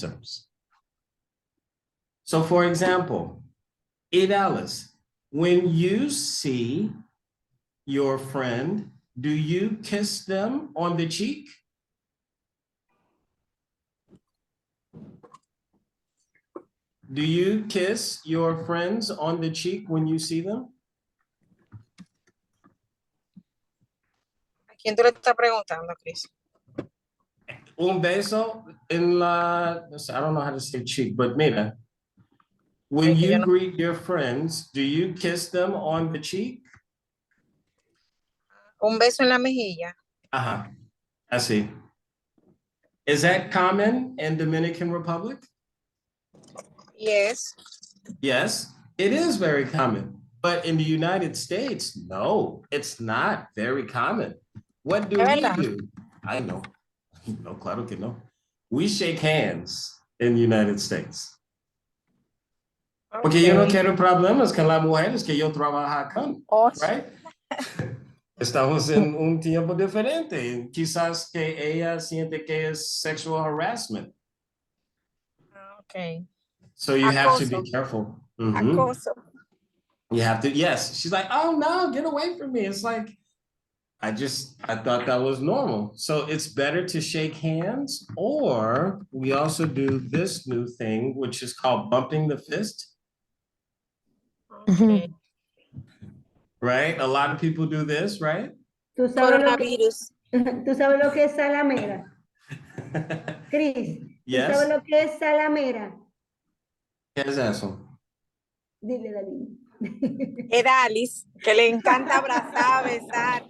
systems. So for example, Idalis, when you see your friend, do you kiss them on the cheek? Do you kiss your friends on the cheek when you see them? ¿A quién tú le estás preguntando, Chris? Un beso en la, I don't know how to say cheek, but mira, when you greet your friends, do you kiss them on the cheek? Un beso en la mejilla. Así. Is that common in Dominican Republic? Yes. Yes, it is very common. But in the United States, no, it's not very common. What do we do? I know. No, claro que no. We shake hands in the United States. Okay. Porque yo no quiero problemas con las mujeres que yo trabajo con, right? Estamos en un tiempo diferente. Quizás que ella siente que es sexual harassment. Okay. So you have to be careful. Acoso. You have to, yes. She's like, oh no, get away from me. It's like, I thought that was normal. So it's better to shake hands, or we also do this new thing, which is called bumping the fist. Okay. Right? A lot of people do this, right? ¿Tú sabes lo que es salamera? Chris, yes. ¿tú sabes lo que es salamera? ¿Qué es eso? Dile, David. Edalis, que le encanta abrazar, besar.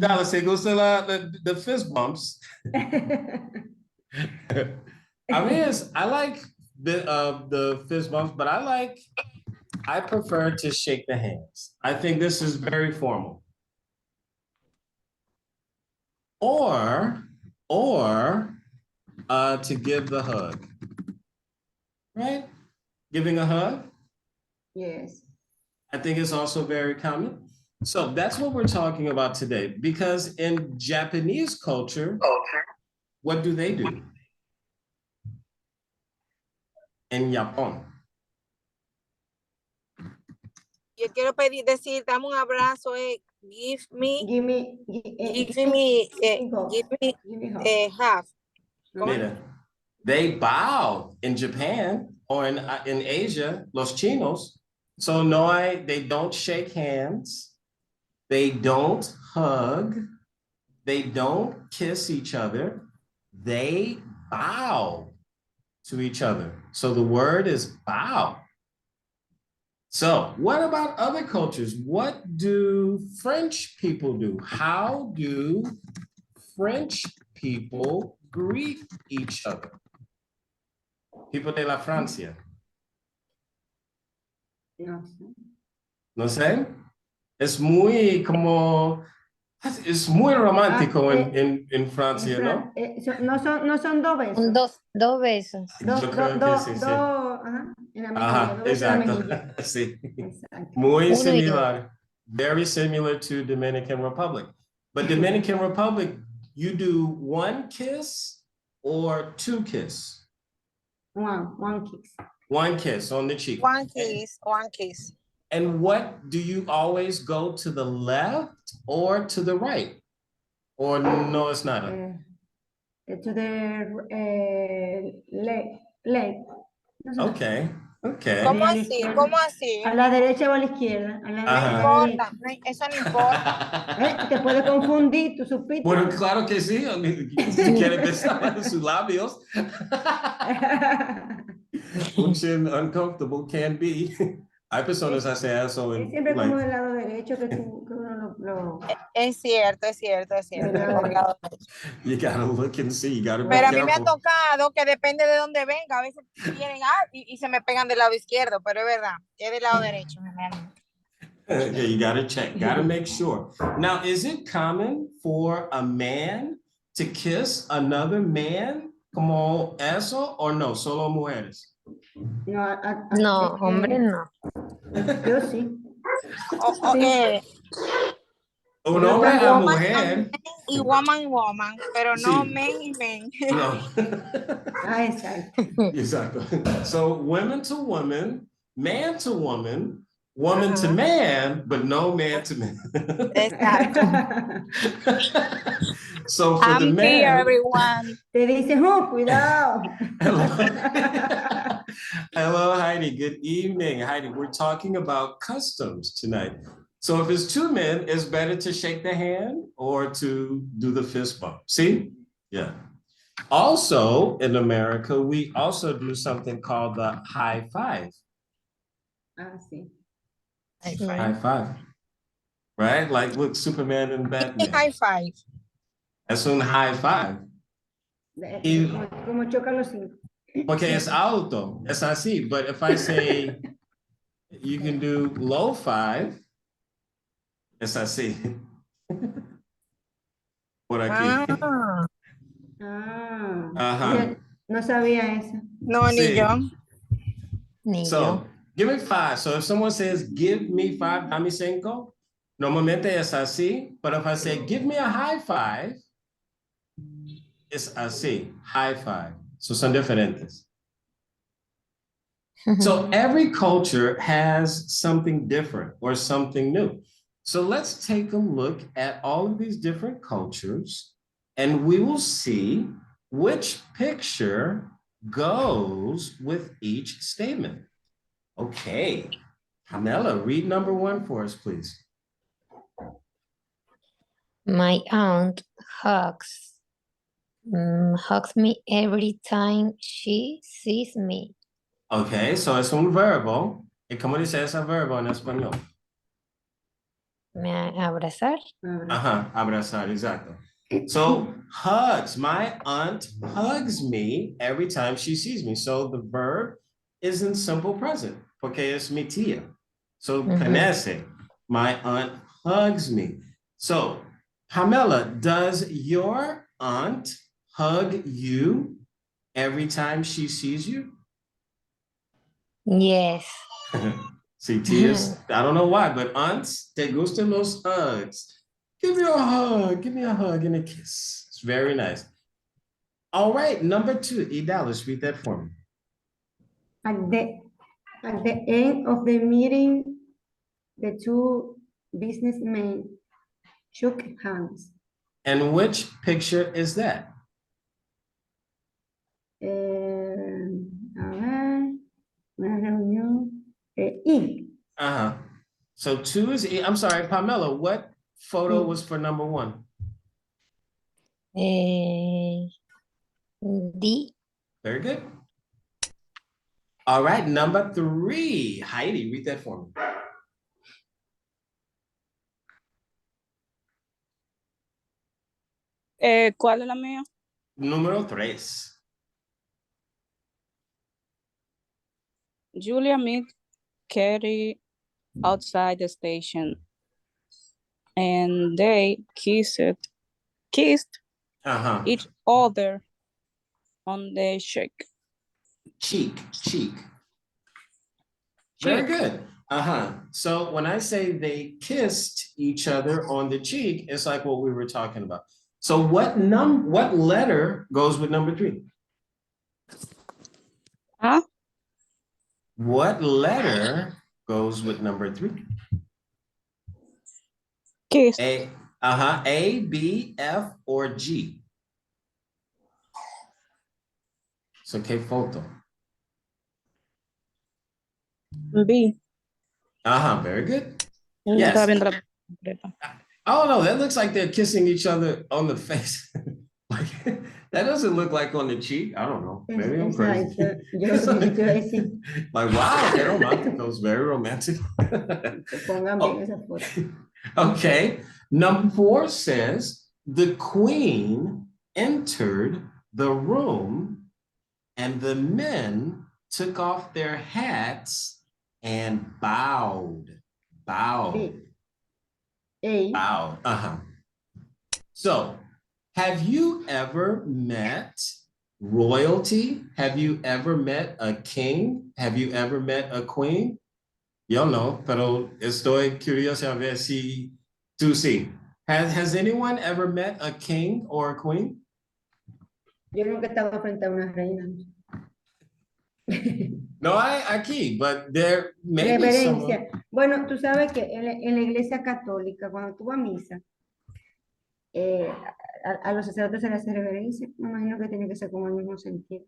Dale, se gusta the fist bumps. I mean, I like the fist bumps, but I prefer to shake the hands. I think this is very formal. Or to give the hug, right? Giving a hug. Yes. I think it's also very common. So that's what we're talking about today, because in Japanese culture, what do they do? En Japón. Yo quiero decir, dame un abrazo, give me half. Mira, they bow in Japan or in Asia, los chinos. So no, they don't shake hands. They don't hug. They don't kiss each other. They bow to each other. So the word is bow. So what about other cultures? What do French people do? How do French people greet each other? People de la Francia. No sé. Es muy como, es muy romántico en Francia, ¿no? No son dos besos. Dos besos. Yo creo que sí, sí. Ajá, exacto. Sí. Muy similar. Very similar to Dominican Republic. But Dominican Republic, you do one kiss or two kiss? One kiss. One kiss on the cheek. One kiss. And what do you always go to the left or to the right? Or no, it's not. To the leg. Okay. ¿Cómo así? A la derecha o a la izquierda. A la no importa, eso no importa. Te puede confundir, tú supiste. Bueno, claro que sí. Si quieres besar en sus labios. Un chin uncomfortable can be. Hay personas que hacen eso. Es siempre como del lado derecho que uno lo... Es cierto. You gotta look and see. You gotta be pero careful. A mí me ha tocado que depende de dónde venga. A veces vienen y se me pegan del lado izquierdo, pero es verdad, es del lado derecho. Yeah, you gotta check. Gotta make sure. Now, is it common for a man to kiss another man como eso or no? Solo mujeres. No, hombre, no. Yo sí. Un hombre a Woman mujer. and man y woman, pero no Sí. men y men. No. Ah, exacto. Exactly. So women to woman, man to woman to Ajá. man, but no man to man. Exacto. So for the I'm here, man, everyone. Te dicen, oh, cuidado. hello. Hello, Heidi. Good evening, Heidi. We're talking about customs tonight. So if it's two men, it's better to shake the hand or to do the fist bump. See? Yeah. Also, in America, we also do something called the high five. Ah, sí. High five. Right? Like, look, Superman and Batman. High five. That's un high five. Y- Como chocan los cinco. Porque es alto. Es así. But if I say you can do low five, es así. Por aquí. Ah, Ah, Ajá. yo no sabía eso. no, ni Sí. yo. Ni So, yo. give me five. So if someone says, give me five, dame cinco, normalmente es así. But if I say, give me a high five, es así, high five. So son diferentes. So every culture has something different or something new. So let's take a look at all of these different cultures and we will see which picture goes with each statement. Okay, Pamela, read number one for us, please. My aunt hugs me every time she sees me. Okay, so es un verbo. ¿Y cómo dice ese verbo en español? Me abrazar. Ajá, abrazar, exacto. So hugs, my aunt hugs me every time she sees me. So the verb is in simple present, porque es mi tía. So canese, my aunt hugs me. So Pamela, does your aunt hug you every time she sees you? Yes. See, tías, I don't know why, but aunts, te gustan los hugs. Give me a hug and a kiss. It's very nice. All right, number two, Idalis, read that for me. At the end of the meeting, the two businessmen shook hands. And which picture is that? A ver, una reunión. Y. Uh-huh. So two is, I'm sorry, Pamela, what photo was for number one? D. Very good. All right, number three, Heidi, read that for me. ¿Cuál es la mía? Número tres. Julia met Katie outside the station and they kissed Uh-huh. each other on the cheek. Cheek. Very good. Uh-huh. So when I say they kissed each other on the cheek, it's like what we were talking about. So what letter goes with number three? Huh? What letter goes with number three? Kiss. A, B, F, or G? So ¿qué foto? B. Uh-huh, very good. No Yes. estaba viendo la completa. Oh no, that looks like they're kissing each other on the face. Like that doesn't look like on the cheek. I don't know. Maybe I'm crazy. Exacto. Yo lo que te iba a decir, Like wow, qué romántico. It's very romantic. que pongan bien esa foto. Okay. Number four says the queen entered the room and the men took off their hats and bowed. A. Bowed. Uh-huh. So have you ever met royalty? Have you ever met a king? Have you ever met a queen? Yo no, pero estoy curioso a ver si tú sí. Has anyone ever met a king or a queen? Yo nunca estaba frente a una reina. No, aquí, but there may be someone. Reverencia. Bueno, tú sabes que en la iglesia católica, cuando tú vas a misa, a los sacerdotes se les hace reverencia. Me imagino que tiene que ser como el mismo sentido.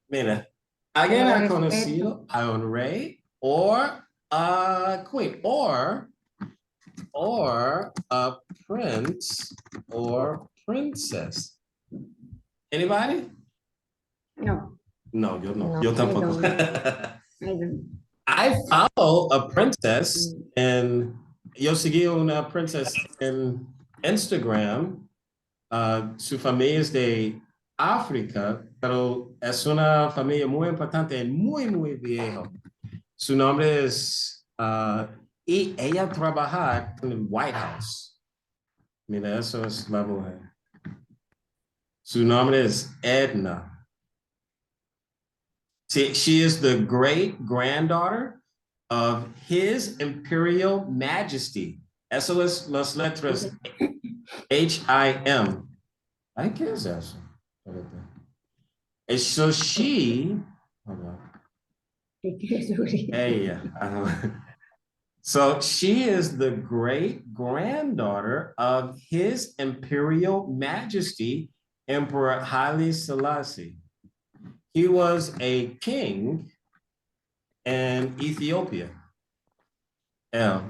Mira, alguien Como ha respeto. conocido a un rey or a queen or a prince or princess. Anybody? No, No, yo no. No. Yo tampoco. I don't. I follow a princess and yo seguí una princess en Instagram. Su familia es de África, pero es una familia muy importante y muy, muy viejo. Su nombre es, y ella trabaja en el White House. Mira, eso es la mujer. Su nombre es Edna. She is the great granddaughter of His Imperial Majesty. Eso es las letras HIM. Ay, ¿qué es eso? And so she, hold on. ¿Qué quieres decir? Ella. So she is the great granddaughter of His Imperial Majesty, Emperor Haile Selassie. He was a king in Ethiopia. Yeah.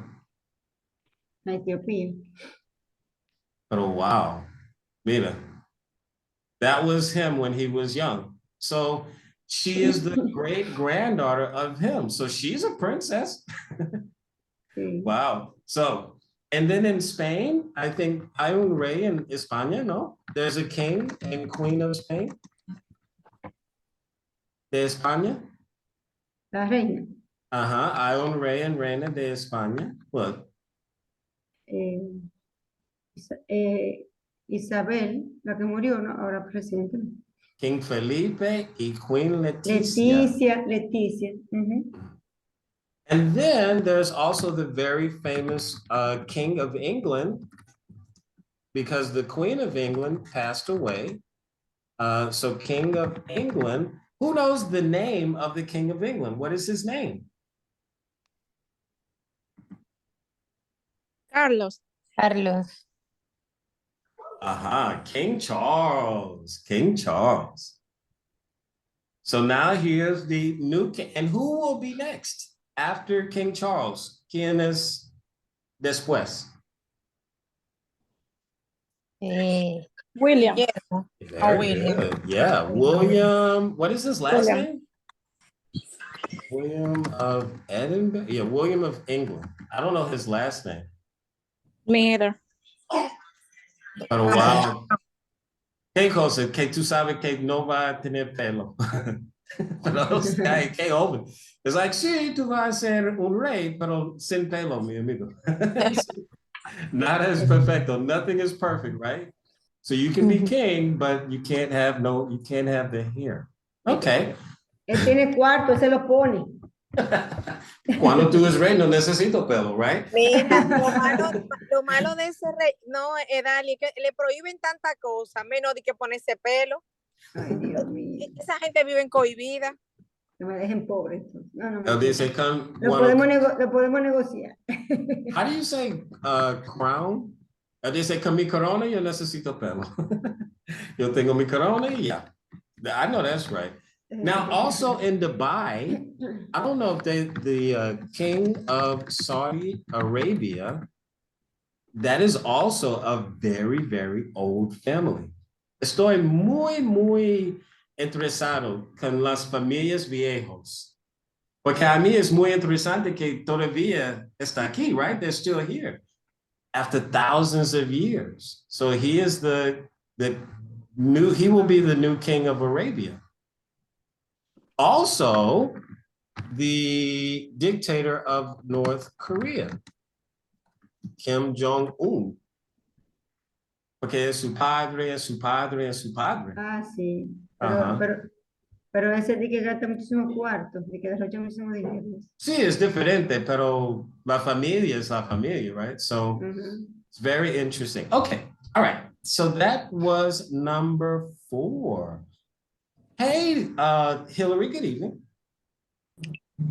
Etiopía. But wow, mira, that was him when he was young. So she is the great granddaughter of him. So she's a princess. Sí. Wow. So, and then in Spain, I think hay un rey in España, no? There's a king and queen of Spain. De España. La reina. Ajá, hay un rey and reina de España. What? Isabel, la que murió, ¿no? Ahora presidente. King Felipe y Queen Leticia. Leticia. Ujú. And then there's also the very famous King of England, because the Queen of England passed away. So King of England, who knows the name of the King of England? What is his name? Carlos. Carlos. Aha, King Charles, King Charles. So now here's the new king. And who will be next after King Charles? ¿Quién es después? William. Yeah. Very William. good. Yeah, William, what is his last William. name? William of Edinburgh? Yeah, William of England. I don't know his last name. Me either. Pero wow. Qué cosa, que tú sabes que no va a tener pelo. Pero, ay, qué joven. It's like, sí, tú vas a ser un rey, pero sin pelo, mi amigo. Not as perfecto. Nothing is perfect, right? So you can be king, but you can't have the hair. Okay. Él tiene cuarto, él se lo pone. Cuando tú eres rey, no necesito pelo, right? Mira, lo malo de ese rey, no, Dali, que le prohíben tanta cosa, menos de que ponerse pelo. Ay, Dios mío. Esa gente vive cohibida. No me dejen pobre. No, no me Él dice, lo podemos negociar. how do you say crown? Él dice, con mi corona yo necesito pelo. Yo tengo mi corona y ya. I know that's right. Now, also in Dubai, I don't know if the king of Saudi Arabia, that is also a very, very old family. Estoy muy interesado con las familias viejos. Porque a mí es muy interesante que todavía está aquí, right? They're still here after thousands of years. So he is he will be the new king of Arabia. Also, the dictator of North Korea, Kim Jong-un. Porque es su padre, es su padre, es su padre. Ah, sí. Ajá. Pero ese de que gasta muchísimo cuarto, de que derrocha muchísimo dinero. Sí, es diferente, pero la familia es la familia, right? So, Ujú. It's very interesting. Okay, all right. So that was number 4. Hey, Hillary, good evening.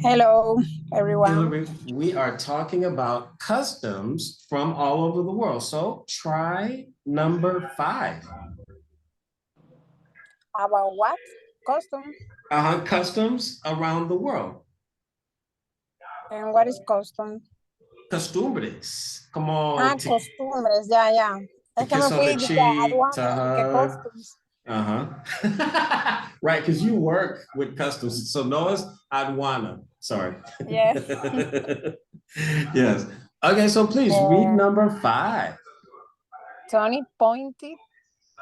Hello, everyone. Hillary, we are talking about customs from all over the world. So try number 5. About what? Custom. Customs around the world. And what is custom? Costumbres. Como Costumbres, ya. Es que me kiss on fui the de que a cheek, to aduana, de que hug. customs. Right, because you work with customs. So Noah's aduana. Sorry. Yes. Yes. Okay, so please read number 5. Tony pointed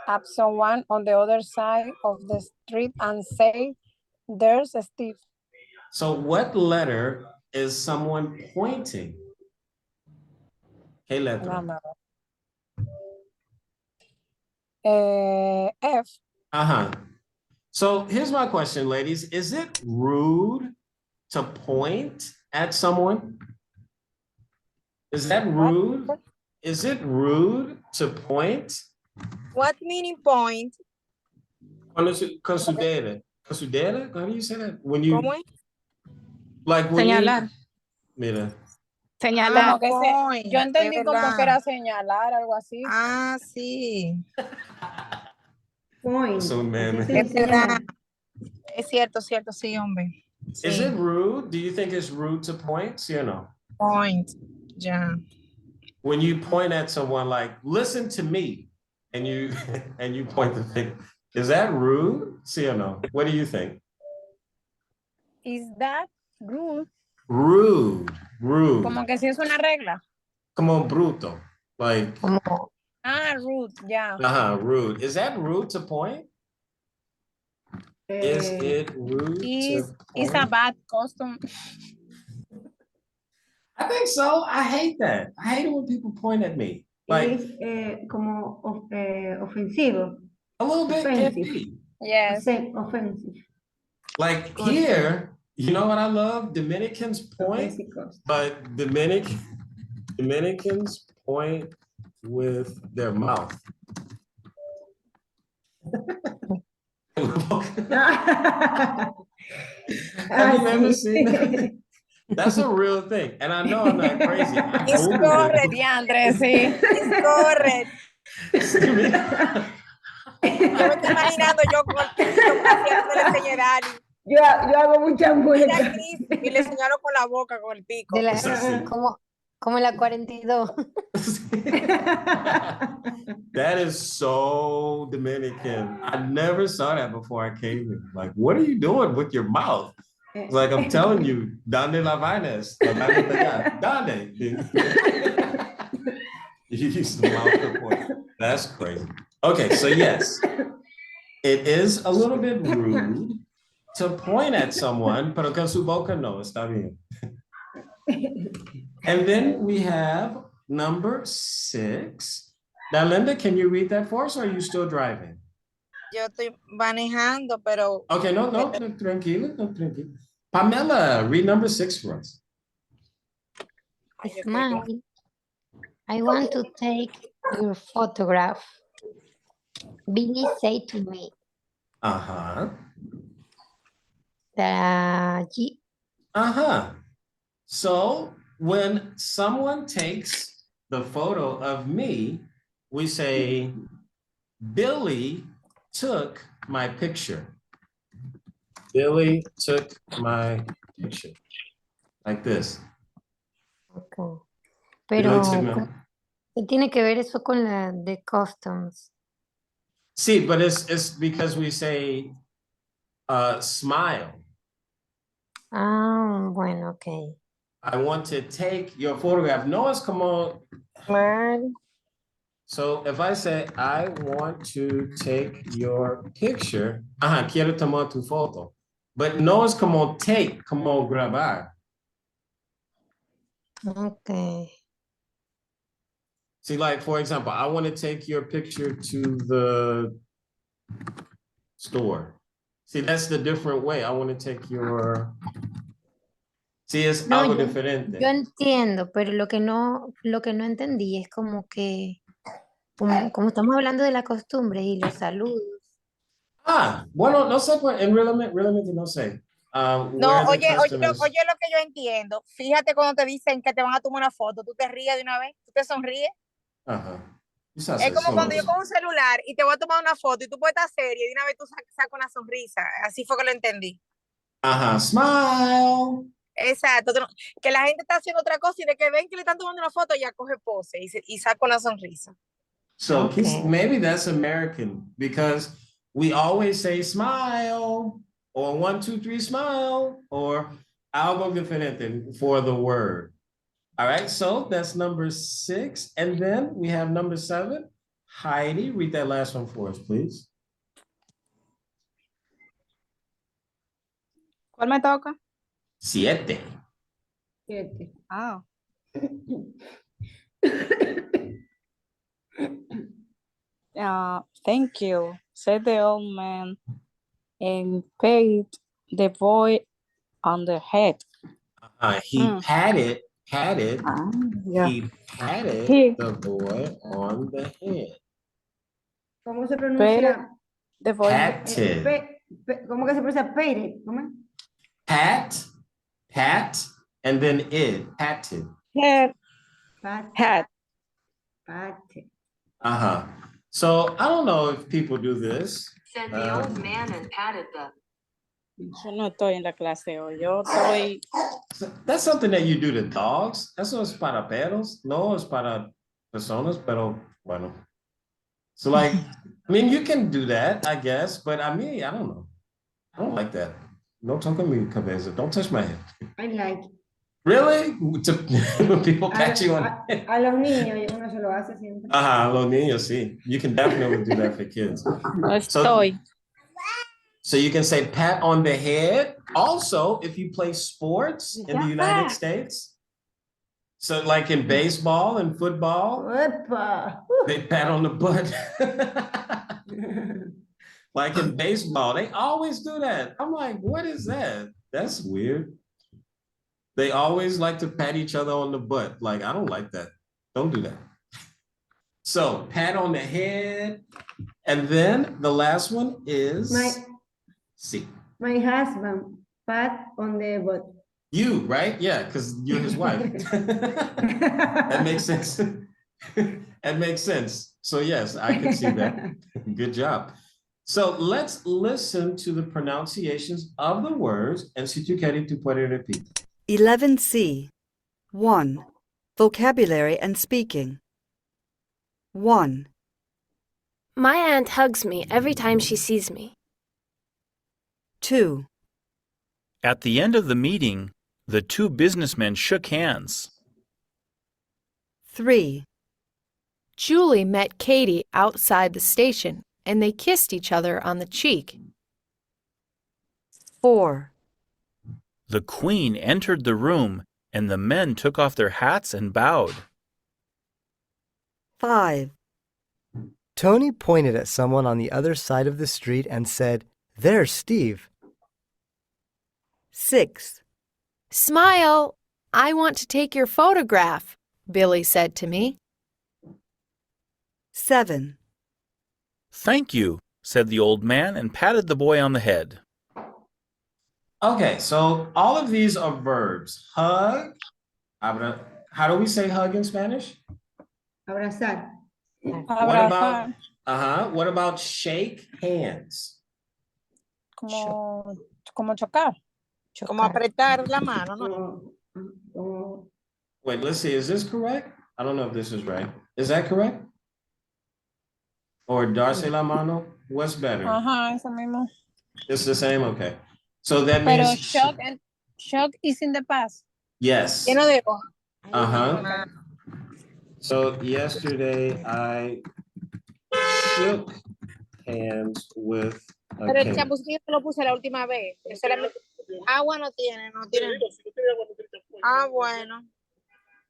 at someone on the other side of the street and said, "There's Steve." So what letter is someone pointing? ¿Qué letra? F. So here's my question, ladies. Is it rude to point at someone? Is that rude? Is it rude to point? What meaning point? Consider. Consider? How do you say that? When you ¿Cómo es? like when Señalar. you mira. Señalar. Point, Yo entendí es como verdad. que era señalar, algo así. Ah, sí. Point. So, Así man. se dice llamar. Es cierto, sí, hombre. Sí. Is it rude? Do you think it's rude to point? Sí or no? Point. Ya. When you point at someone like, listen to me, and you and you point the finger, is that rude? Sí or no? What do you think? Is that rude? Rude. Como que si es una regla. Como bruto. Like, Como, Rude, ya. rude. Is that rude to point? Is it rude to point? Is a bad custom. I think so. I hate that. I hate it when people point at me. Like, Es como ofensivo. a little bit can Offensive. be. Yes. Offensive. Like here, you know what I love? Dominicans point, but Dominicans point with their mouth. Have you ever seen that? That's a real thing. And I know I'm not crazy. I It's Googled correct. it. Diandre, sí. It's correct. Sí, mira. Yo me estoy imaginando yo con el piquito haciendo le enseñé a Dani. Yo hago muchas Mira, muecas. Cris, y le señalo con la boca, con el pico. de la, Sí, sí. como la 42. That is so Dominican. I never saw that before I came here. Like, what are you doing with your mouth? It's like I'm telling you, ¿dónde la vainas? ¿Dónde? You use the mouth to point. That's crazy. Okay, so yes, it is a little bit rude to point at someone, pero con su boca no, está bien. And then we have number 6. Now, Linda, can you read that for us, or are you still driving? Yo estoy manejando, pero Okay, no, tranquilo. Pamela, read number 6 for us. Smile. I want to take your photograph. Billy said to me that So when someone takes the photo of me, we say, Billy took my picture. Billy took my picture. Like this. okay. Billy Pero, took my- ¿qué tiene que ver eso con la de customs? See, but it's because we say smile. Ah, bueno, okay. I want to take your photograph. No, it's come on. So if I say, I want to take your picture, quiero tomar tu foto. But no es como take, como grabar. Okay. See, like, for example, I want to take your picture to the store. See, that's the different way. I want to take your... Sí, es No, algo yo diferente. entiendo, pero lo que no entendí es como que, como estamos hablando de la costumbre y los saludos. Bueno, no sé, pues, realmente no sé. No, Where the custom is. oye lo que yo entiendo. Fíjate cuando te dicen que te van a tomar una foto, tú te ríes de una vez, tú te sonríes. Ajá. Quizás Es como eso cuando yo los. cojo un celular y te voy a tomar una foto y tú puedes estar seria y de una vez tú sacas una sonrisa. Así fue que lo entendí. Ajá, smile. Exacto. Que la gente está haciendo otra cosa y de que ven que le están tomando una foto, ya coge pose y saca una sonrisa. So Okay. maybe that's American because we always say smile or 1, 2, 3 smile or algo diferente for the word. All right, so that's number 6. And then we have number 7. Heidi, read that last one for us, please. ¿Cuál me toca? 7. 7. Ah. Thank you, said the old man and patted the boy on the head. He Mm. patted Yeah. he patted He- the boy on the head. ¿Cómo se pronuncia? The boy Patted. ¿Cómo que se pronuncia? Pated. ¿Cómo es? Pat, and then patted. head Pat, pated. Uh-huh. So I don't know if people do this. Said the old man and patted the. Yo no estoy en la clase hoy. Yo estoy. That's something that you do to dogs. Eso es para perros. No es para personas, pero bueno. So like, I mean, you can do that, I guess, but I mean, I don't know. I don't like that. No toca mi cabeza. Don't touch my head. I like. Really? When people pat you on. A los niños uno se lo hace siempre. Los niños, sí. You can definitely do that for kids. No estoy. So you can say pat on the head. Also, if you play sports in the United States, so like in baseball and football, Opa. they pat on the butt. Like in baseball, they always do that. I'm like, what is that? That's weird. They always like to pat each other on the butt. Like, I don't like that. Don't do that. So pat on the head. And then the last one is C. My husband, pat on the butt. You, right? Yeah, because you're his wife. That makes sense. That makes sense. So yes, I can see that. Good job. So let's listen to the pronunciations of the words and si tú quieres tú puedes repetir. 11C. 1. Vocabulary and speaking. 1, My aunt hugs me every time she sees me. 2, At the end of the meeting, the two businessmen shook hands. 3, Julie met Katie outside the station and they kissed each other on the cheek. 4, The Queen entered the room and the men took off their hats and bowed. 5, Tony pointed at someone on the other side of the street and said, "There's Steve." 6, Smile, I want to take your photograph, Billy said to me. 7, Thank you, said the old man and patted the boy on the head. Okay, so all of these are verbs. Hug. How do we say hug in Spanish? Abrazar. What about shake hands? Como chocar. Como apretar la mano, ¿no? Wait, let's see. Is this correct? I don't know if this is right. Is that correct? Or darse la mano? What's better? Ajá, eso mismo. It's the same? Okay. So that means... Pero shock is in the past. Yes. Lleno de Uh-huh. So yesterday I shook hands with a Pero el king. champúcito lo puse la última vez. Agua no tiene. Bueno.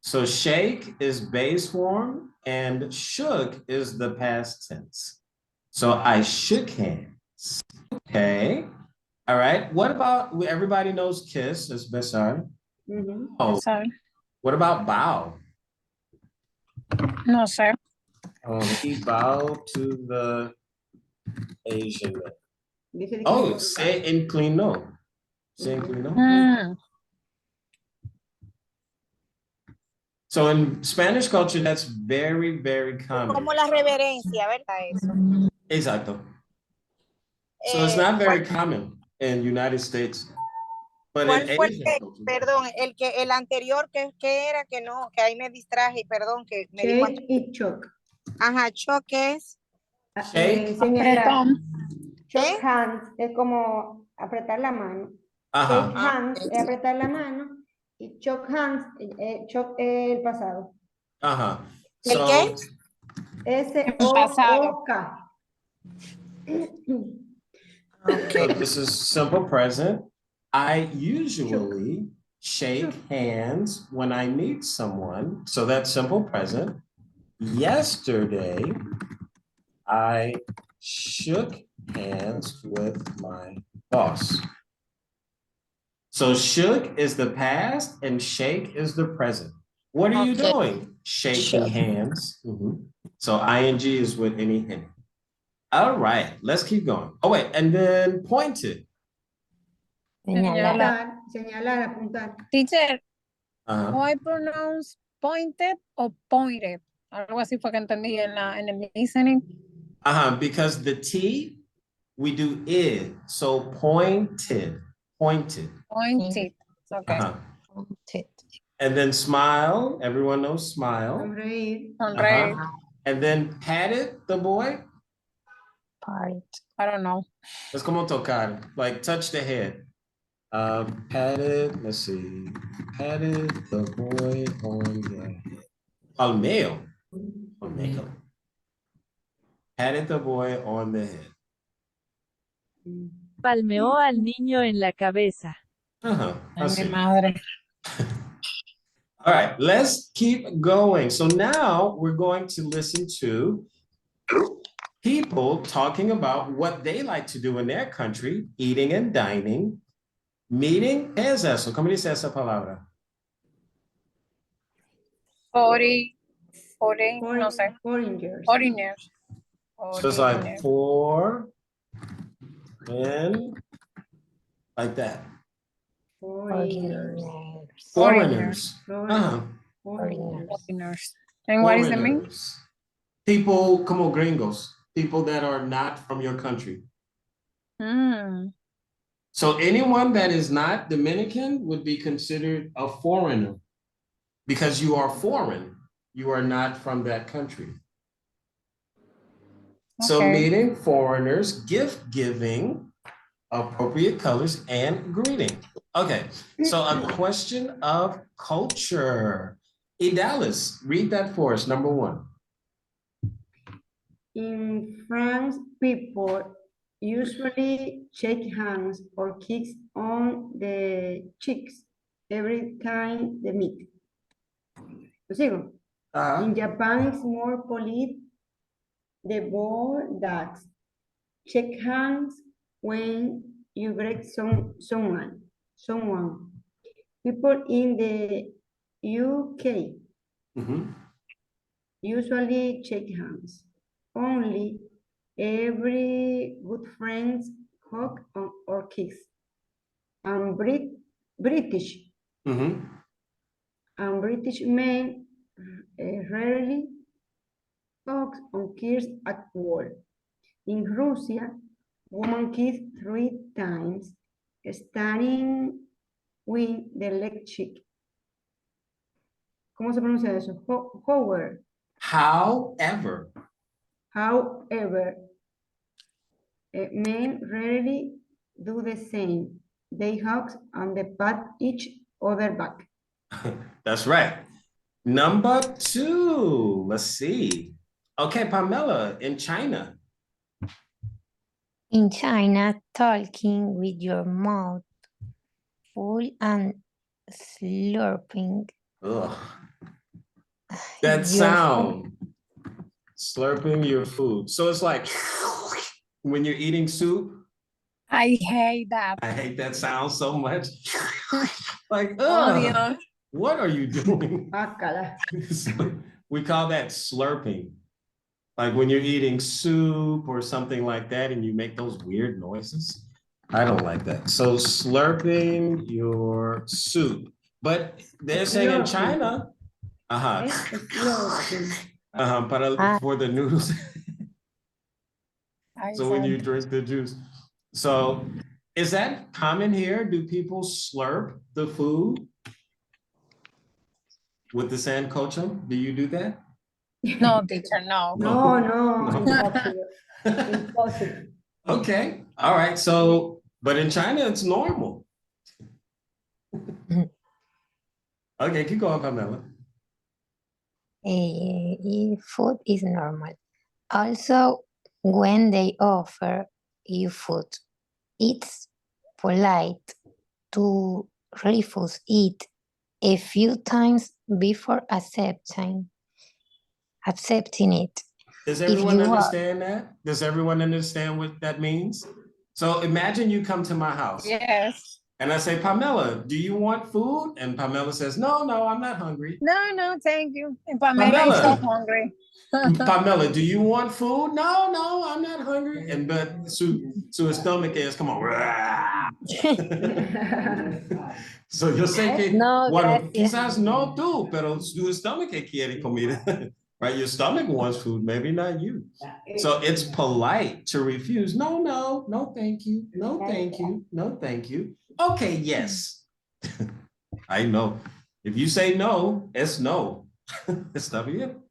So shake is base form and shook is the past tense. So I shook hands. Okay. All right. What about, everybody knows kiss is besar. Ujú. Oh, Sorry. what about bow? No sé. He bowed to the Asian man. Dice que Oh, se se inclinó. Se inclinó. Mm. So in Spanish culture, that's very, very common. Como la reverencia, ¿verdad? Eso. Exacto. So it's not ¿Cuál, very common in United States, but cuál in fue Asian culture. perdón, el anterior que era que no, que ahí me distraje, perdón, que me di cuenta. Shake y choke. Ajá, choques. Shake. Señalar. Apretón. Shake ¿Qué? hands es como apretar la mano. Ajá. Shake hands es apretar la mano. Y choke hands, choke es el pasado. Uh-huh. ¿El So, qué? S-O-O-K. so this is simple present. I usually shake hands when I meet someone. So that's simple present. Yesterday, I shook hands with my boss. So shook is the past and shake is the present. What are you Okay. doing? Shaking hands. Mhm. So ing is with any hint. All right, let's keep going. Oh wait, and then pointed. Señalar. Señalar, apuntar. Teacher, Uh-huh. how I pronounce pointed o pointed? Algo así fue que entendí en el listening. Because the T, we do id. So pointed, pointed. Pointed. Okay. Uh-huh. And then smile, everyone knows smile. Sonreír. Sonreír. Uh-huh. And then patted the boy. Part. I don't know. Es como tocar, like touch the head. Patted, let's see, patted the boy on the head. Palmeo. Palmeo. Patted the boy on the head. Palmeó al niño en la cabeza. Uh-huh. Ay, Let's mi see. madre. All right, let's keep going. So now we're going to listen to people talking about what they like to do in their country, eating and dining. Meeting, ¿qué es eso? ¿Cómo dice esa palabra? 40, no sé. Foreigners. Foreigners. So it's like four, and like that. Foreigners. Foreigners. Foreigners. Foreigners. And what is the mean? Foreigners. People como gringos, people that are not from your country. Mm. So anyone that is not Dominican would be considered a foreigner because you are foreign. You are not from that country. So Okay. meeting foreigners, gift giving, appropriate colors, and greeting. Okay, so a question of culture. Idalis, read that for us, number one. In France, people usually shake hands or kiss on the cheeks every time they meet. ¿Lo sigo? In Japan, it's more polite. The bold dogs shake hands when you greet someone. People in the UK usually shake hands. Only every good friends hug or kiss. And British men rarely hug or kiss at all. In Russia, women kiss 3 times, starting with the leg cheek. ¿Cómo se pronuncia eso? However, men rarely do the same. They hug and they pat each other back. That's right. Number two, let's see. Okay, Pamela, in China. In China, talking with your mouth full and slurping. Ugh. That sound, slurping your food. So it's like when you're eating soup. I hate that. I hate that sound so much. Like, Oh, ugh, Dios. what are you doing? Guácala. We call that slurping. Like when you're eating soup or something like that and you make those weird noises. I don't like that. So slurping your soup. But they're saying in China, for the noodles. So when you drink the juice. So is that common here? Do people slurp the food with the sancocho? Do you do that? No, teacher, no. No, No. impossible. Impossible. Okay, all right. So, but in China, it's normal. Okay, keep going, Pamela. Food is normal. Also, when they offer you food, it's polite to refuse it a few times before accepting it. Does If everyone you are, understand that? Does everyone understand what that means? So imagine you come to my house Yes. and I say, Pamela, do you want food? And Pamela says, no, I'm not hungry. No, thank you. And Pamela is so hungry. Pamela, do you want food? No, I'm not hungry. And but su estómago come on. So yo sé que, No, bueno, gracias. quizás no tú, pero su estómago quiere comida. Right? Your stomach wants food, maybe not you. So it's polite to refuse. No, thank you. No, thank you. No, thank you. Okay, yes. I know. If you say no, it's no. Está bien.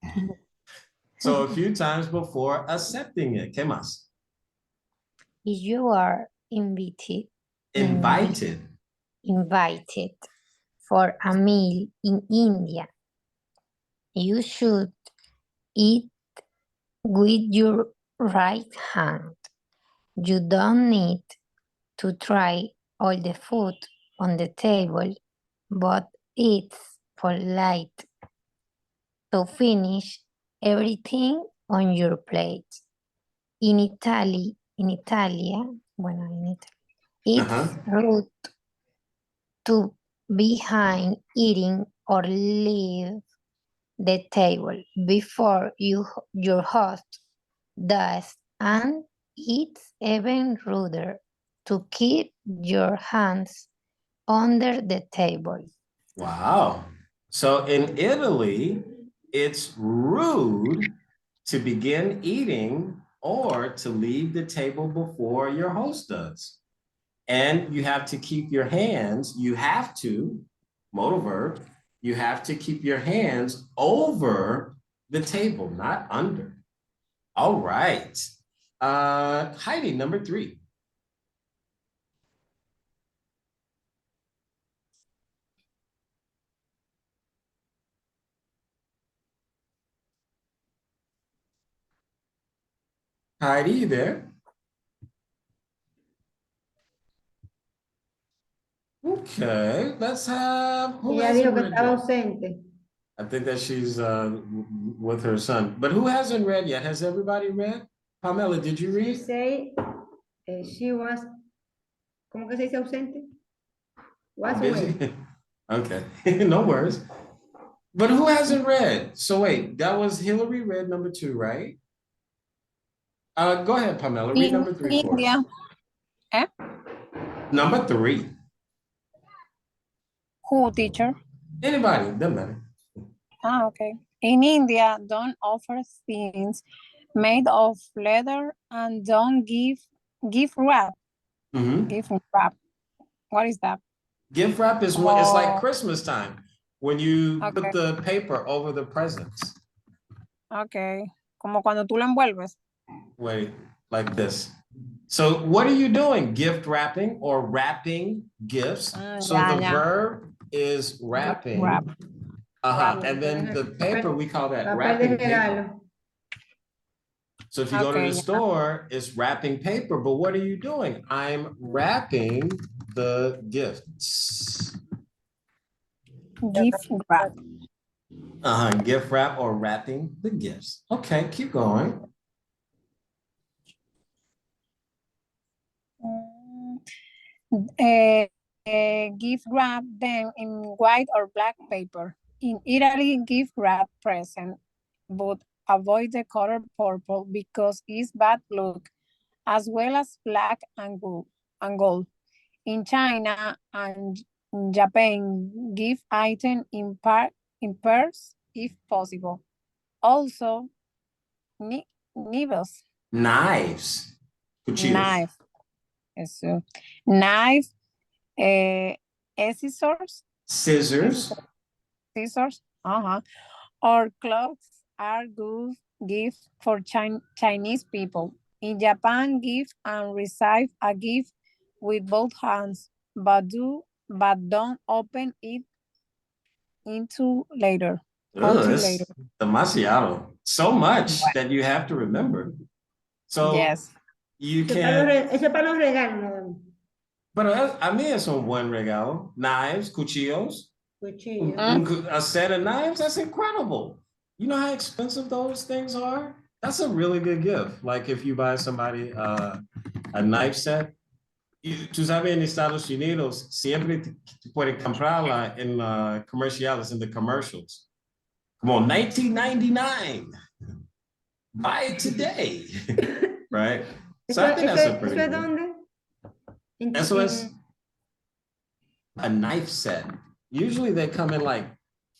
So a few times before accepting it. ¿Qué más? If you are invited for a meal in India, you should eat with your right hand. You don't need to try all the food on the table, but it's polite to finish everything on your plate. In Italia, it's rude to behind eating or leave the table before your host does, and it's even ruder to keep your hands under the table. Wow. So in Italy, it's rude to begin eating or to leave the table before your host does. And you have to keep your hands, modal verb, you have to keep your hands over the table, not under. All right. Heidi, number 3. Heidi, you there? Okay, let's have. Ella dijo que estaba ausente. I think that she's with her son. But who hasn't read yet? Has everybody read? Pamela, did you read? Say she was. ¿Cómo que se dice ausente? Was away. Busy? Okay, no worries. But who hasn't read? So wait, that was Hillary read number 2, right? Go ahead, Pamela. Read number 3 for us. Number 3. Who, teacher? Anybody, doesn't matter. Okay. In India, don't offer things made of leather and don't give wrap. Gift wrap. What is that? Gift wrap is what it's like Christmas time when you put the paper over the presents. Okay. Como cuando tú lo envuelves. Wait, like this. So what are you doing? Gift wrapping or wrapping gifts. So the verb is wrapping. Wrap. And then the paper, we call that wrapping paper. So if you go to the store, it's wrapping paper, but what are you doing? I'm wrapping the gifts. Gift wrap. Gift wrap or wrapping the gifts. Okay, keep going. gift wrap them in white or black paper. In Italy, gift wrap present, but avoid the color purple because it's bad luck, as well as black and gold. In China and Japan, give item in pairs if possible. Also, nibbles, Knives. Cuchillos. knife, eso. Knife, Scissors. scissors, or clothes are good gift for Chinese people. In Japan, give and receive a gift with both hands, but don't open it until later. It's demasiado. So much that you have to remember. So Yes. you Eso can. es para los regalos, nada más. Pero a mí es un buen regalo. Knives, cuchillos. Cuchillo. A set of knives, that's incredible. You know how expensive those things are? That's a really good gift. Like if you buy somebody a knife set, tú sabes, en Estados Unidos, siempre te pueden comprarla en comerciales, in the commercials. Come on, $19.99. Buy it today. Right? So I think that's a pretty good. ¿Dónde? Eso es a knife set. Usually they come in like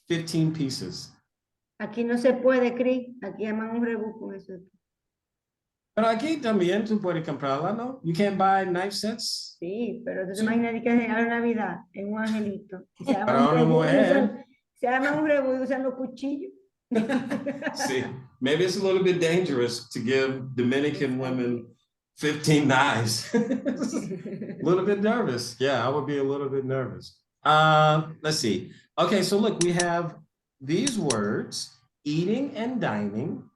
15 pieces. Aquí no se puede, Cris. Aquí llaman un rebú con eso. Pero aquí también tú puedes comprarla, ¿no? You can't buy knife sets. Sí, pero tú te Sí. imaginas que es a Navidad en un angelito. Se Para una mujer. Se llama un rebú y usan los cuchillos. See, maybe it's a little bit dangerous to give Dominican women 15 knives. A little bit nervous. Yeah, I would be a little bit nervous. Let's see. Okay, so look, we have these words: eating and dining,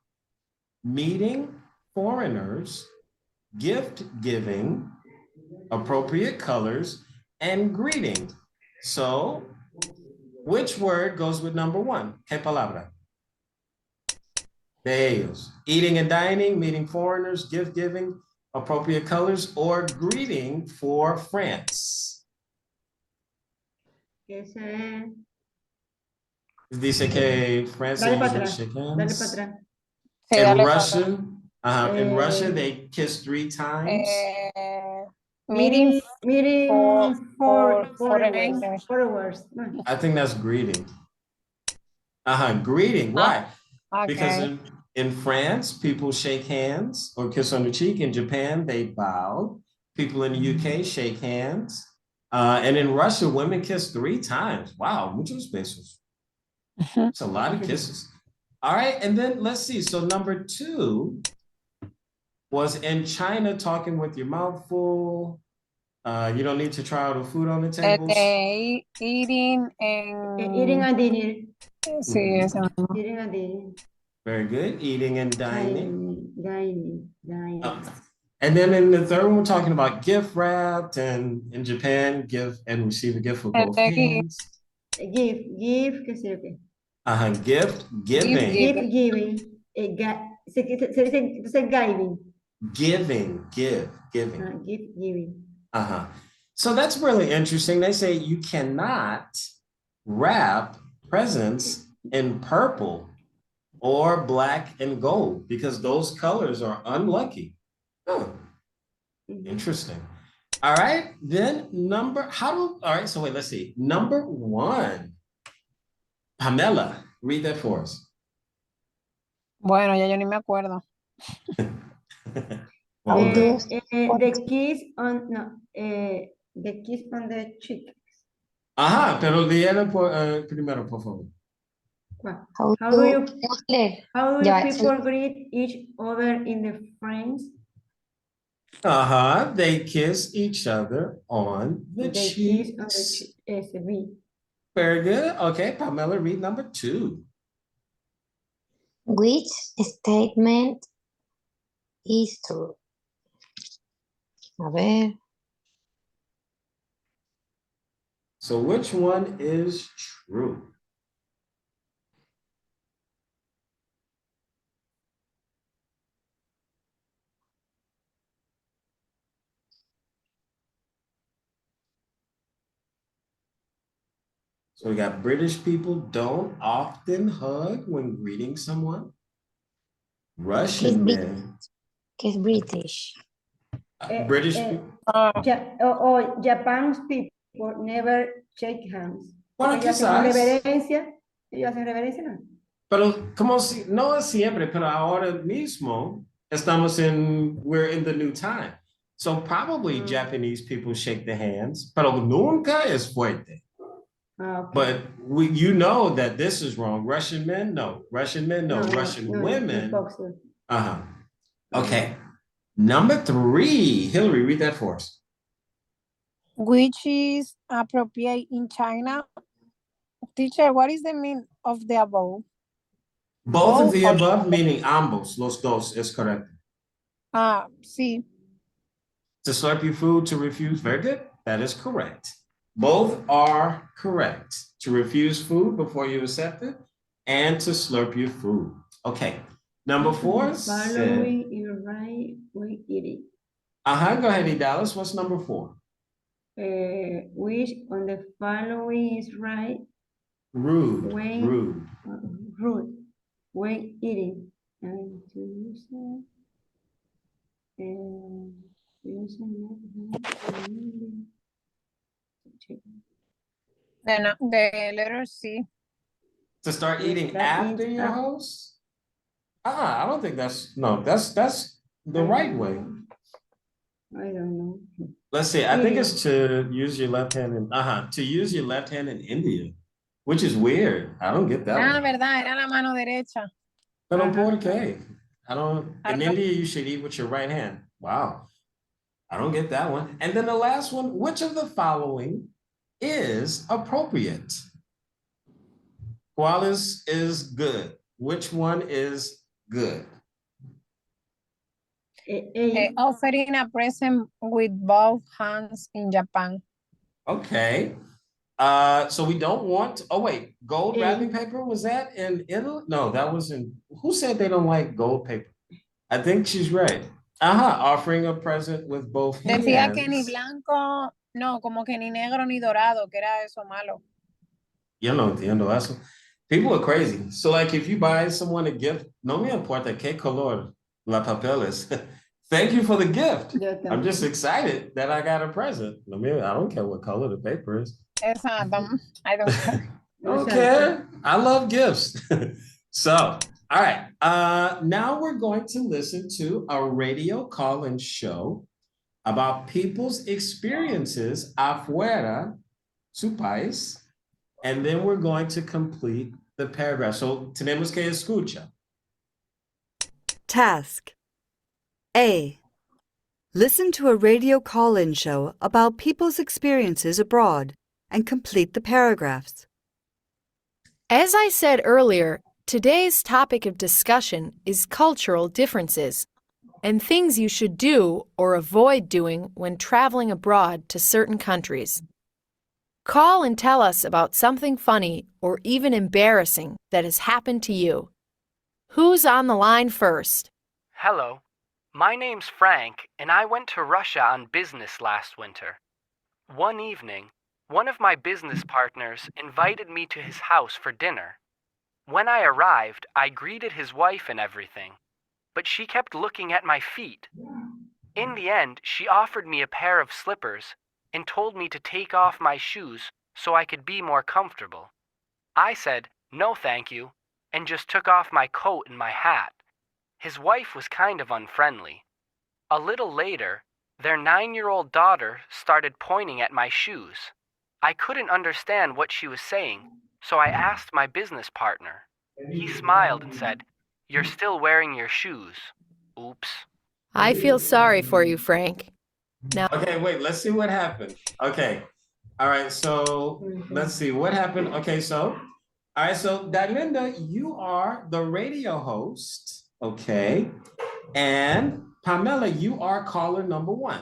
meeting foreigners, gift giving, appropriate colors, and greeting. So, which word goes with number one? ¿Qué palabra? De ellos. Eating and dining, meeting foreigners, gift giving, appropriate colors, or greeting for France. Ese es. Dice que France Dale para usually atrás. shake Dale hands. para atrás. Sí, In dale para Russian, in Russia, they kiss 3 times. Meeting for foreigners. followers. I think that's greeting. Greeting. Why? Because Okay. in France, people shake hands or kiss on the cheek. In Japan, they bow. People in the UK shake hands. And in Russia, women kiss 3 times. Wow, muchos besos. It's a lot of kisses. All right, and then let's see. So number 2 was in China, talking with your mouth full. You don't need to try out the food on the tables. Eating and Eating and dinner. sí, eso. Eating and dinner. Very good. Eating and dining. Dining. And then in the third one, we're talking about gift wrapped, and in Japan, give and receive a gift with both hands. Give, ¿qué sé yo qué? Gift, giving. Gift giving. Se dice entonces giving. Giving. Gift giving. So that's really interesting. They say you cannot wrap presents in purple or black and gold because those colors are unlucky. Oh, interesting. All right, then all right, so wait, let's see. Number 1. Pamela, read that for us. Bueno, ya yo ni me acuerdo. The kiss on the cheek. Pero léelo primero, por favor. How do you people greet each other in the France? They kiss each other on the cheeks. Kiss on the Very good. Okay, Pamela, read number 2. Which statement is true? A ver. So which one is true? So we got British people don't often hug when greeting someone. Russian men. Que es British. British people. Japan's people never shake hands. Bueno, Ellos hacen reverencia, ¿no? Pero como si, no es siempre, pero ahora mismo we're in the new time. So probably Japanese people shake the hands, pero nunca es fuerte. Okay. But you know that this is wrong. Russian men, no. Russian men, no. Russian women. Uh-huh. Okay. Number 3. Hillary, read that for us. Which is appropriate in China? Teacher, what is the meaning of the above? Both of the above, meaning ambos, los dos, es correct. Sí. To slurp your food, to refuse, very good. That is correct. Both are correct. To refuse food before you accept it and to slurp your food. Okay. Number 4. Following is right when eating. Go ahead, Dallas. What's number 4? Which on the following is right? Rude. Rude. When eating. And to use The letter C. To start eating after your host? I don't think that's the right way. I don't know. Let's see. I think it's to use your left hand in India, which is weird. I don't get that one. Verdad, era la mano derecha. Pero por qué? In India, you should eat with your right hand. Wow. I don't get that one. And then the last one, which of the following is appropriate? ¿Cuál is good? Which one is good? Offering a present with both hands in Japan. Okay. So we don't want, gold wrapping paper, was that in Italy? No, that was who said they don't like gold paper? I think she's right. Offering a present with both hands. Decía que ni blanco, no, como que ni negro ni dorado, que era eso malo. Yo no entiendo eso. People are crazy. So like if you buy someone a gift, no me importa qué color la papel es. Thank you for the gift. I'm just excited that I got a present. I don't care what color the paper is. Exacto. I don't care. Okay. I love gifts. So, all right. Now we're going to listen to a radio call-in show about people's experiences afuera, su país, and then we're going to complete the paragraph. So, tenemos que escuchar. Task A. Listen to a radio call-in show about people's experiences abroad and complete the paragraphs. As I said earlier, today's topic of discussion is cultural differences and things you should do or avoid doing when traveling abroad to certain countries. Call and tell us about something funny or even embarrassing that has happened to you. Who's on the line first? Hello. My name's Frank, and I went to Russia on business last winter. One evening, one of my business partners invited me to his house for dinner. When I arrived, I greeted his wife and everything, but she kept looking at my feet. In the end, she offered me a pair of slippers and told me to take off my shoes so I could be more comfortable. I said, "No, thank you," and just took off my coat and my hat. His wife was kind of unfriendly. A little later, their 9-year-old daughter started pointing at my shoes. I couldn't understand what she was saying, so I asked my business partner. He smiled and said, "You're still wearing your shoes." Oops. I feel sorry for you, Frank. Now, okay, wait, let's see what happened. Okay. All right, so let's see what happened. Okay, so Dalinda, you are the radio host. Okay. And Pamela, you are caller number 1.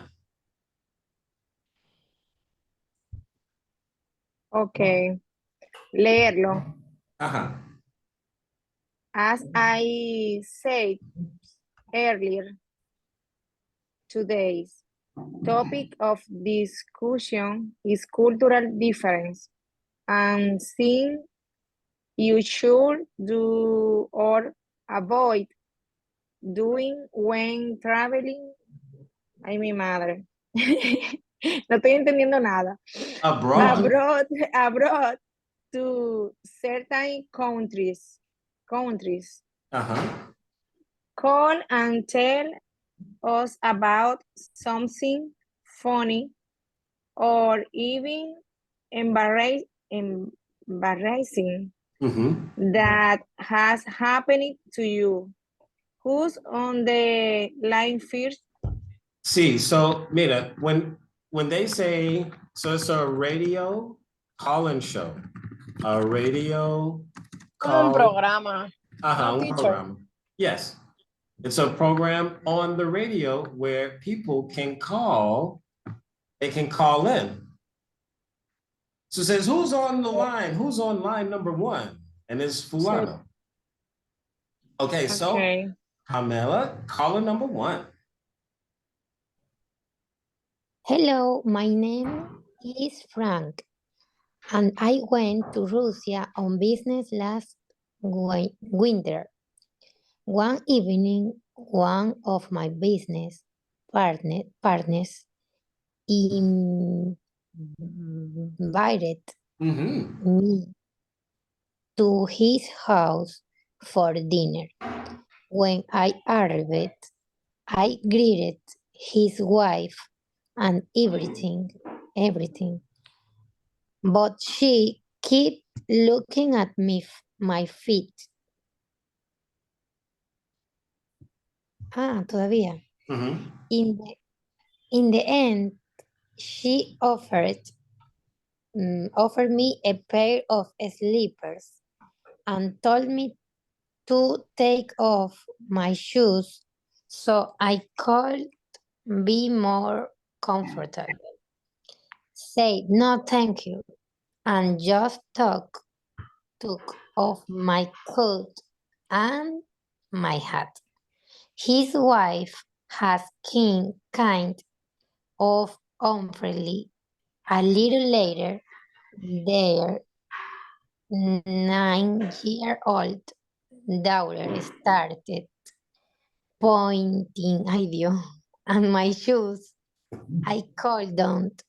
Okay. Leerlo. As I said earlier, today's topic of discussion is cultural difference and things you should do or avoid doing when traveling. Ay, mi madre. No estoy entendiendo nada. Abroad. Abroad to certain countries. Call and tell us about something funny or even embarrassing that has happened to you. Who's on the line first? See, so mira, when they say, so it's a radio call-in show, a radio call. Un programa. Un teacher. programa. Yes, it's a program on the radio where people can call. They can call in. So it says, who's on the line? Who's on line number 1? And it's Fulano. Okay, so Pamela, caller number 1. Hello, my name is Frank, and I went to Russia on business last winter. One evening, one of my business partners invited me to his house for dinner. When I arrived, I greeted his wife and everything, but she kept looking at my feet. Todavía. In the end, she offered me a pair of slippers and told me to take off my shoes so I could be more comfortable. Said no thank you and just took off my coat and my hat. His wife has kind of unfriendly. A little later, their 9-year-old daughter started pointing at my shoes. I couldn't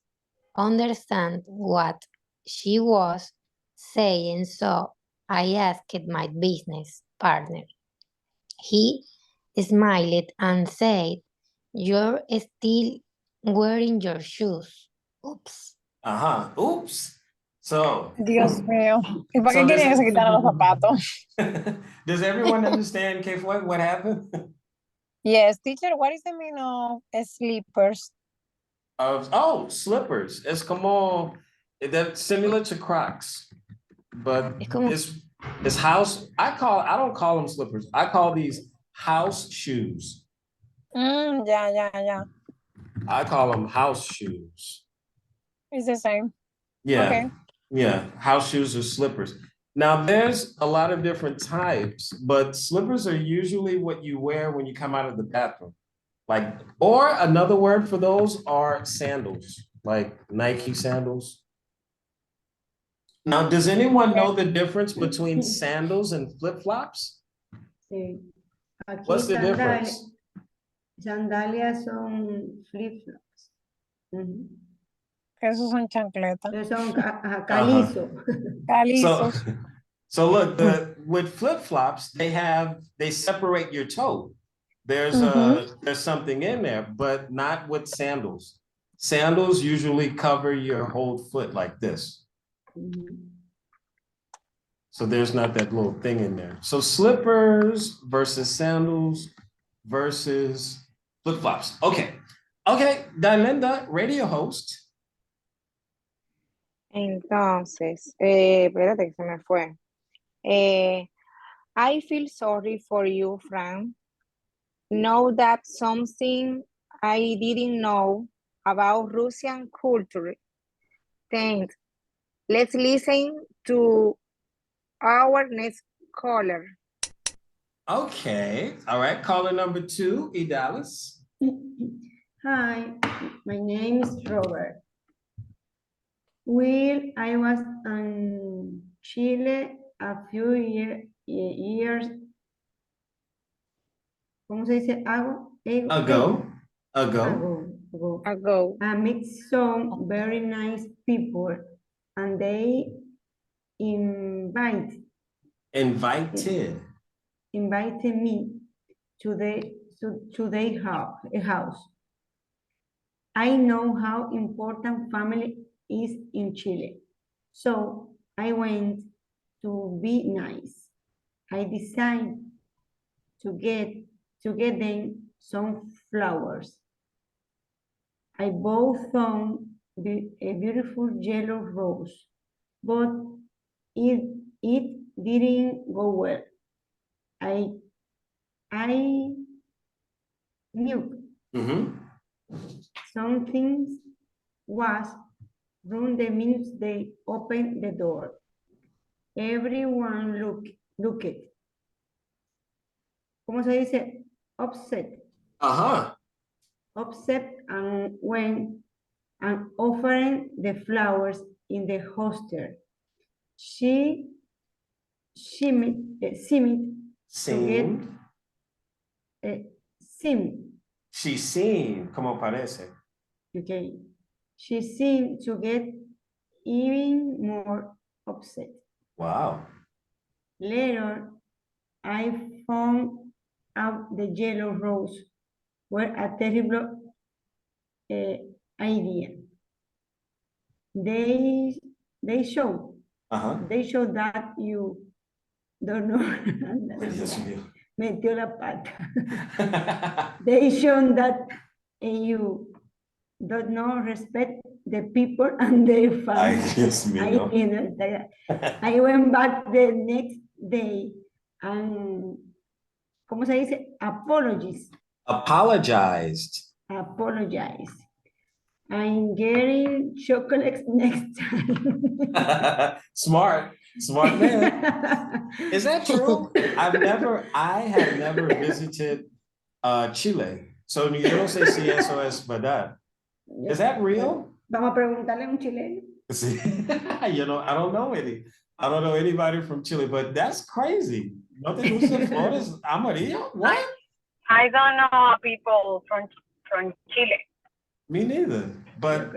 understand what she was saying, so I asked my business partner. He smiled and said, "You're still wearing your shoes." Oops. Oops. So. Dios mío. ¿Y por qué querían que se quitaran los zapatos? Does everyone understand, K. Floyd, what happened? Yes, teacher, what is the meaning of slippers? Slippers. Es como, that's similar to Crocs, but it's house. I don't call them slippers. I call these house shoes. Yeah. I call them house shoes. It's the same. Yeah. Okay. Yeah. House shoes or slippers. Now there's a lot of different types, but slippers are usually what you wear when you come out of the bathroom. Or another word for those are sandals, like Nike sandals. Now, does anyone know the difference between sandals and flip-flops? Sí. Aquí What's the difference? Sandalias son flip-flops. Esos son chancletas. Esos son calizo. Calizos. So look, with flip-flops, they separate your toe. There's something in there, but not with sandals. Sandals usually cover your whole foot like this. So there's not that little thing in there. So slippers versus sandals versus flip-flops. Okay, Dalinda, radio host. Entonces, espérate que se me fue. I feel sorry for you, Frank. Know that something I didn't know about Russian culture. Thanks. Let's listen to our next caller. Okay. All right. Caller number 2, Idalis. Hi, my name is Robert. Well, I was in Chile a few years, ¿cómo se dice? Ago. Ago. I met some very nice people, and they invited me to their house. I know how important family is in Chile, so I went to be nice. I decided to get them some flowers. I bought them a beautiful yellow rose, but it didn't go well. I knew something was wrong the minute they opened the door. Everyone looked. ¿Cómo se dice? Upset. Upset and went and offering the flowers in the hostel. She seemed como parece. Okay. She seemed to get even more upset. Wow. Later, I found out the yellow rose were a terrible idea. They show that you don't know. Metió la pata. They show that you don't know respect the people and their families. I went back the next day and, ¿cómo se dice? Apologized. I'm getting chocolates next time. Smart man. Is that true? I have never visited Chile. So yo no sé si eso es verdad. Is that real? Vamos a preguntarle a un chileno. I don't know any. I don't know anybody from Chile, but that's crazy. ¿No te gusta flores amarillo? What? I don't know people from Chile. Me neither. But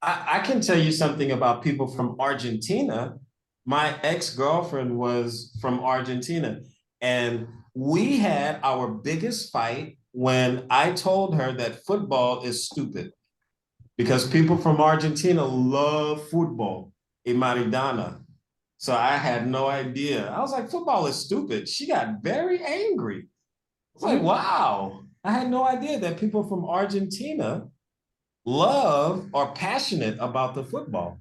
I can tell you something about people from Argentina. My ex-girlfriend was from Argentina, and we had our biggest fight when I told her that football is stupid because people from Argentina love football in Maradona. So I had no idea. I was like, football is stupid. She got very angry. I was like, wow. I had no idea that people from Argentina love or passionate about the football.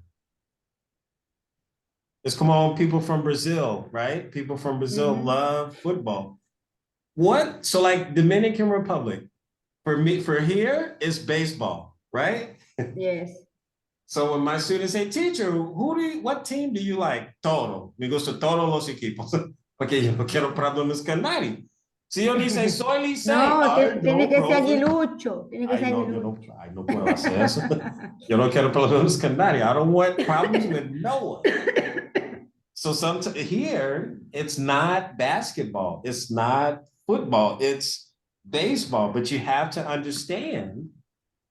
It's come on, people from Brazil, right? People from Brazil love football. What? So like Dominican Republic, for here, it's baseball, right? Yes. So when my students say, teacher, what team do you like? Todo. Me gusta todos los equipos. Porque yo no quiero problemas con nadie. Si yo dice, soy Licey. No, tiene que ser aguilucho. Tiene que ser aguilucho. No puedo hacer eso. Yo no quiero problemas con nadie. I don't want problems with no one. So here, it's not basketball. It's not football. It's baseball. But you have to understand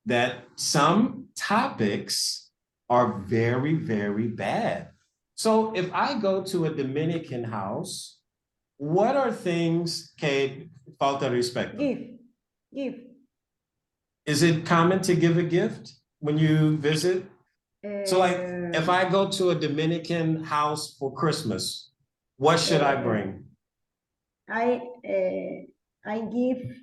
that some topics are very, very bad. So if I go to a Dominican house, what are things que falta respeto? Give. Is it common to give a gift when you visit? So like, if I go to a Dominican house for Christmas, what should I bring? I give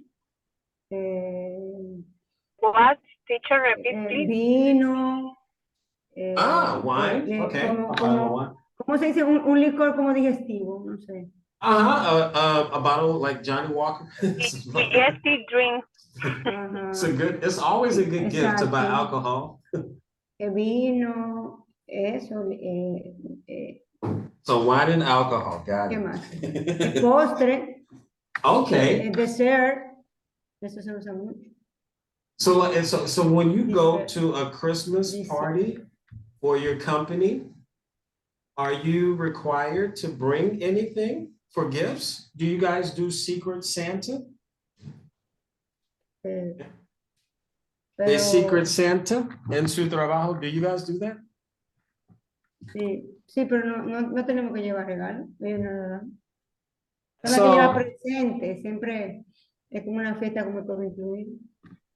what? Teacher, repeat, please. Vino. Wine. Okay. ¿Cómo se dice un licor como digestivo? No sé. A bottle like Johnny Walker. Digestive drink. It's always a good gift to buy alcohol. Vino, eso. So wine and alcohol, got ¿Qué it. más? Postre. Okay. Dessert. Eso se usa mucho. So when you go to a Christmas party for your company, are you required to bring anything for gifts? Do you guys do Secret Santa? The Secret Santa en su trabajo, do you guys do that? Sí, pero no tenemos que llevar regalos. Ellos no lo dan. Solo que lleva presente, siempre es como una fiesta como todo incluido.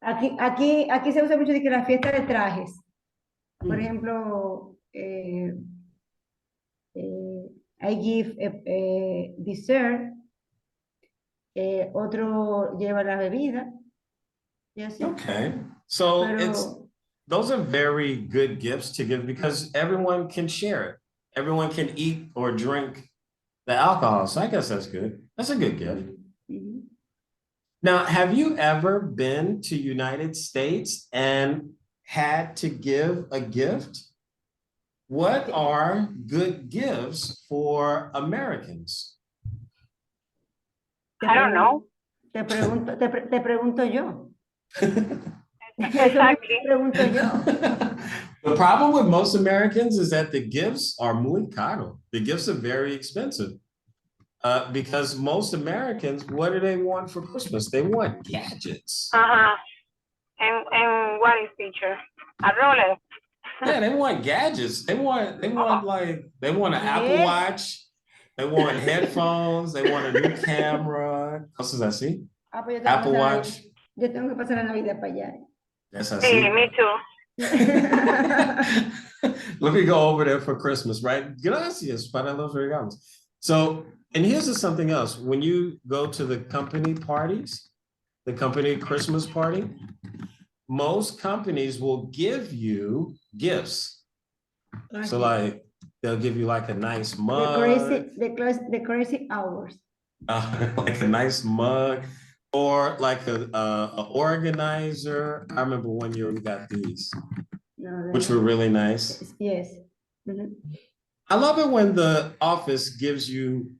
Aquí se usa mucho de que la fiesta de trajes. Por ejemplo, I give a dessert, otro lleva la bebida. Yes. Okay, so those are very good gifts to give because everyone can share it. Everyone can eat or drink the alcohol. So I guess that's good. That's a good gift. Now, have you ever been to United States and had to give a gift? What are good gifts for Americans? I don't know. Te pregunto yo. Exactly. Pregunto yo. The problem with most Americans is that the gifts are muy caro. The gifts are very expensive. Because most Americans, what do they want for Christmas? They want gadgets. And what is feature? A roller. Yeah, they want gadgets. They want an Apple Watch. They want headphones. They want a new camera. ¿Cosas así? Apple Watch. Yo tengo que pasar la Navidad para allá. That's así. Sí, me too. Let me go over there for Christmas, right? Gracias para los regalos. So, and here's something else. When you go to the company parties, the company Christmas party, most companies will give you gifts. So like, they'll give you like a nice mug. The crazy hours. Like a nice mug. Or like a organizer. I remember one year we got these, which were really nice. Yes. I love it when the office gives you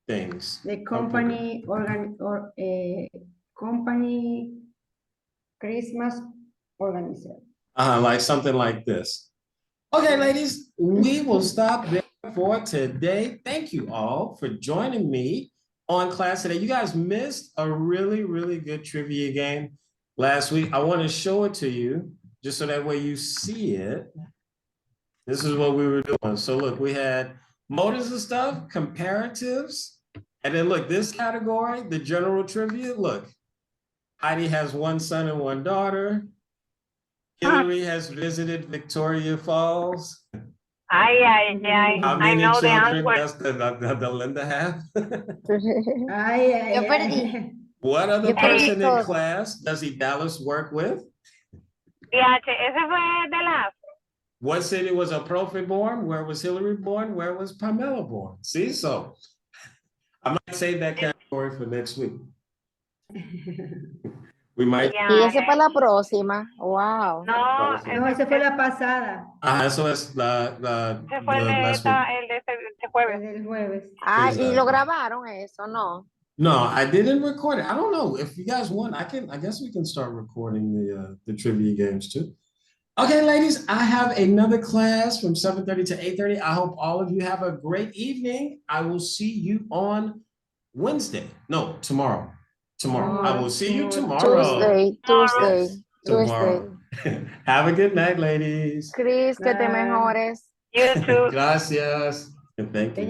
things. The company company Christmas organizer. Like something like this. Okay, ladies, we will stop there for today. Thank you all for joining me on class today. You guys missed a really, really good trivia game last week. I want to show it to you just so that way you see it. This is what we were doing. So look, we had motors and stuff, comparatives, and then look, this category, the general trivia, look, Heidi has one son and one daughter. Hillary has visited Victoria Falls. I How many know the children answer. does Linda have? Yo perdí. What other person in class does Dallas work with? Ese fue de la. What city was a prophet born? Where was Hillary born? Where was Pamela born? See, so I might save that category for next week. We might. Y ese para la próxima. Wow. No, esa fue la pasada. Eso es ese fue el de este jueves. El jueves. Ah, y lo grabaron eso, ¿no? No, I didn't record it. I don't know if you guys want. I guess we can start recording the trivia games too. Okay, ladies, I have another class from 7:30 to 8:30. I hope all of you have a great evening. I will see you on Wednesday. No, tomorrow. I will see you tomorrow. Tuesday. Have a good night, ladies. Chris, que te mejores. You too. Gracias. And thank you.